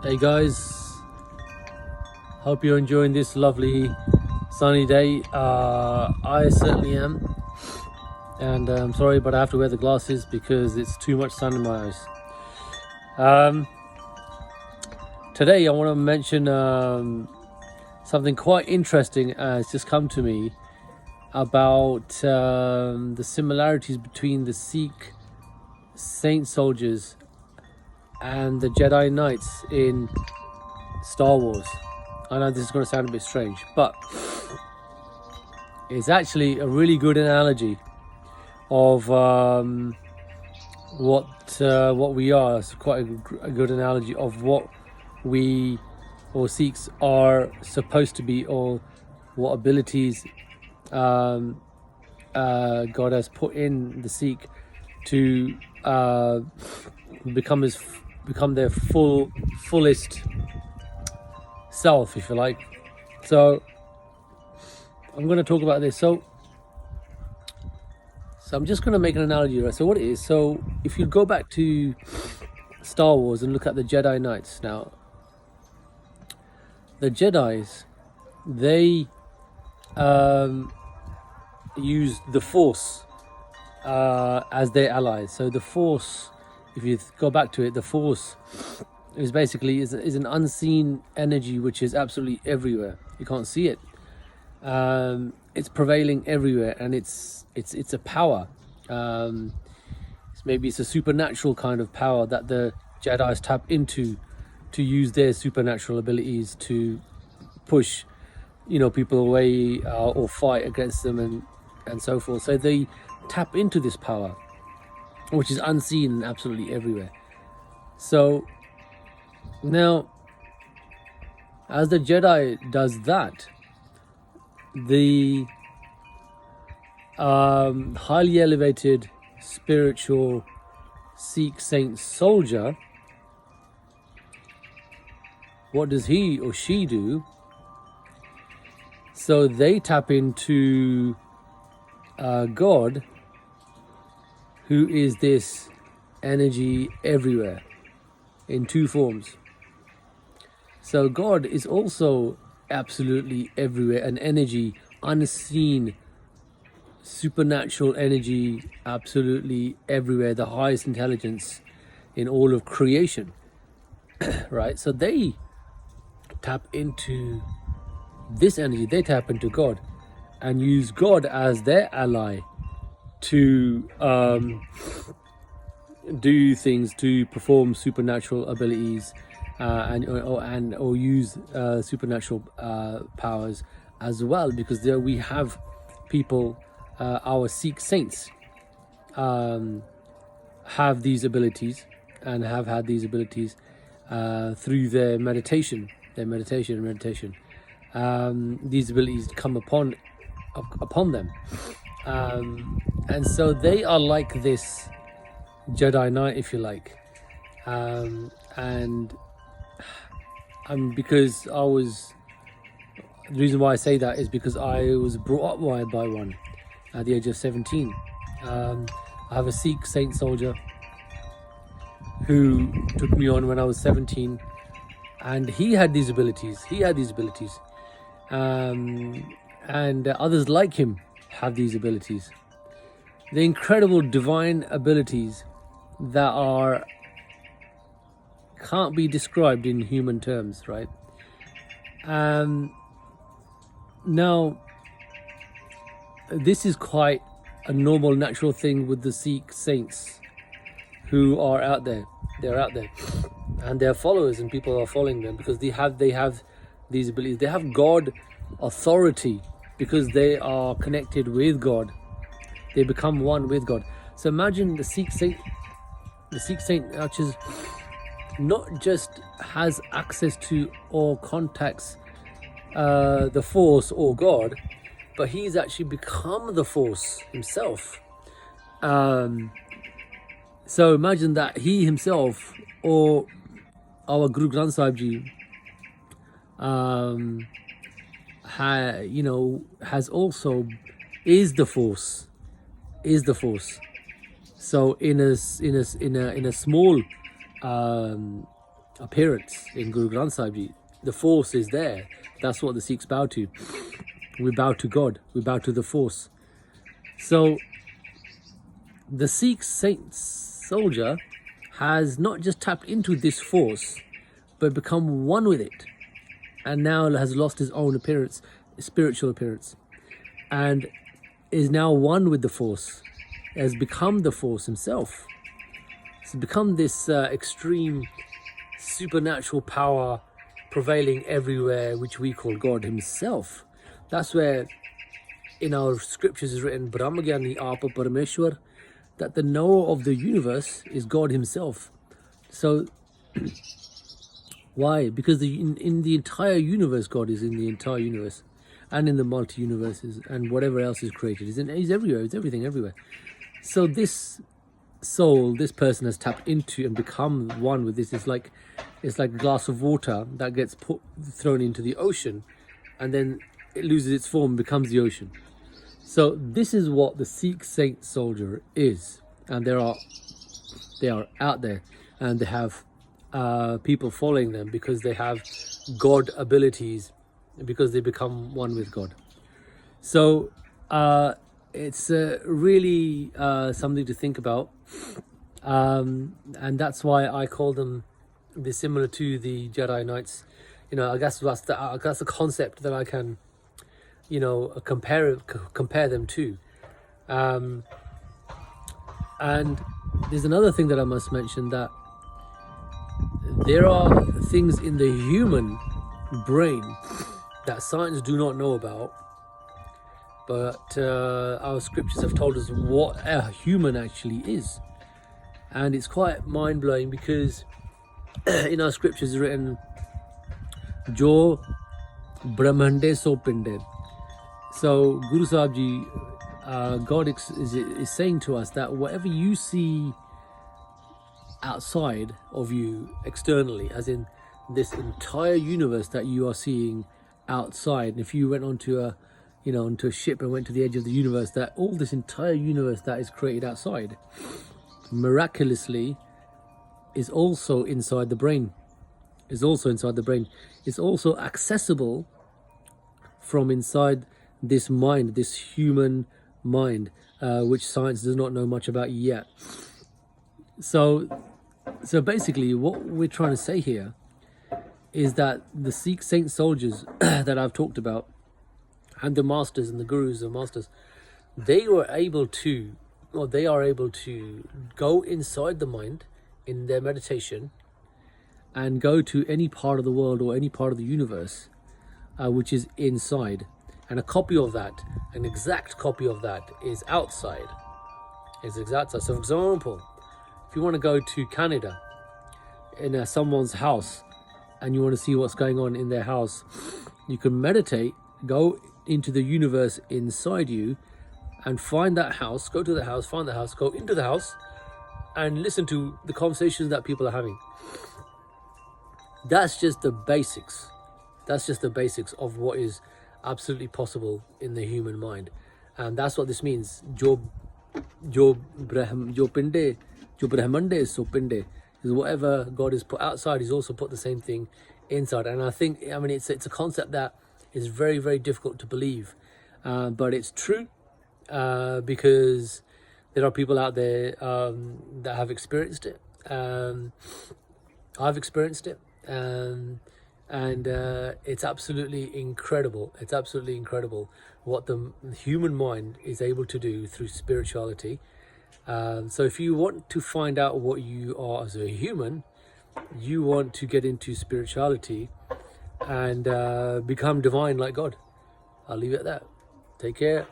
Hey guys, hope you're enjoying this lovely sunny day. I certainly am, and I'm sorry, but I have to wear the glasses because it's too much sun in my eyes. Today I want to mention something quite interesting has just come to me about the similarities between the Sikh saint soldiers and the Jedi Knights in Star Wars. I know this is going to sound a bit strange, but it's actually a really good analogy of what we are. It's quite a good analogy of what we or Sikhs are supposed to be, or what abilities God has put in the Sikh to become their fullest self, if you like. So I'm going to talk about this. So I'm just going to make an analogy, right? So what it is, so if you go back to Star Wars and look at the Jedi Knights, now the Jedis, they use the Force as their allies. So the Force, if you go back to it, the Force is basically is an unseen energy which is absolutely everywhere. You can't see it. It's prevailing everywhere, and it's a power. Maybe it's a supernatural kind of power that the Jedi's tap into to use their supernatural abilities to push, people away or fight against them and so forth. So they tap into this power, which is unseen and absolutely everywhere. So now, as the Jedi does that, the highly elevated spiritual Sikh saint soldier, what does he or she do? So they tap into God, who is this energy everywhere in two forms. So God is also absolutely everywhere, an energy, unseen, supernatural energy, absolutely everywhere, the highest intelligence in all of creation, right? So they tap into this energy, they tap into God and use God as their ally to do things, to perform supernatural abilities, or use supernatural powers as well, because there we have people, our Sikh saints have these abilities and have had these abilities through their meditation. These abilities come upon them, and so they are like this Jedi Knight, if you like, and because the reason why I say that is because I was brought up by one at the age of 17. I have a Sikh saint soldier who took me on when I was 17, and he had these abilities. And others like him have these abilities. The incredible divine abilities that can't be described in human terms, right? Now, this is quite a normal, natural thing with the Sikh saints who are out there. They're out there, and they're followers, and people are following them because they have these abilities. They have God authority because they are connected with God. They become one with God. So imagine the Sikh saint, which is not just has access to or contacts the Force or God, but he's actually become the Force himself. So imagine that he himself, or our Guru Granth Sahib Ji, has also is the Force. So in a small appearance in Guru Granth Sahib Ji. The force is there. That's what the Sikhs bow to. We bow to God. We bow to the force. So the Sikh saint soldier has not just tapped into this force, but become one with it, and now has lost his own appearance, spiritual appearance, and is now one with the force, has become the force himself. It's become this extreme supernatural power prevailing everywhere, which we call God himself. That's where in our scriptures is written, Brahmagyani Apa Parameshwar, that the knower of the universe is God himself. So why? Because in the entire universe, God is in the entire universe, and in the multi-universes, and whatever else is created. He's everywhere. He's everything everywhere. So this soul, this person has tapped into and become one with this. It's like a glass of water that gets thrown into the ocean, and then it loses its form and becomes the ocean. So this is what the Sikh saint soldier is, and they are out there, and they have people following them because they have God abilities, because they become one with God. So it's really something to think about, and that's why I call them similar to the Jedi Knights. You know, I guess that's the concept that I can, you know, compare them to. And there's another thing that I must mention, that there are things in the human brain that science do not know about, but our scriptures have told us what a human actually is. And it's quite mind-blowing, because in our scriptures is written, Jo Brahmande So Pinde. So Guru Sahib Ji, God is saying to us that whatever you see outside of you externally, as in this entire universe that you are seeing outside, and if you went onto a ship and went to the edge of the universe, that all this entire universe that is created outside miraculously is also inside the brain. It's also accessible from inside this mind, this human mind, which science does not know much about yet. So basically what we're trying to say here is that the Sikh saint soldiers that I've talked about, and the masters and the gurus and masters, they are able to go inside the mind in their meditation and go to any part of the world or any part of the universe which is inside, and an exact copy of that is outside. So for example, if you want to go to Canada in someone's house and you want to see what's going on in their house, you can meditate, go into the universe inside you, and find that house, go to the house, find the house, go into the house, and listen to the conversations that people are having. That's just the basics. Of what is absolutely possible in the human mind. And that's what this means. Jo Brahmande So Pinde, is whatever God has put outside, he's also put the same thing inside. And I mean it's a concept that is very, very difficult to believe, but it's true, because there are people out there that have experienced it. I've experienced it, and it's absolutely incredible. It's absolutely incredible what the human mind is able to do through spirituality. So if you want to find out what you are as a human, you want to get into spirituality and become divine like God. I'll leave it at that. Take care.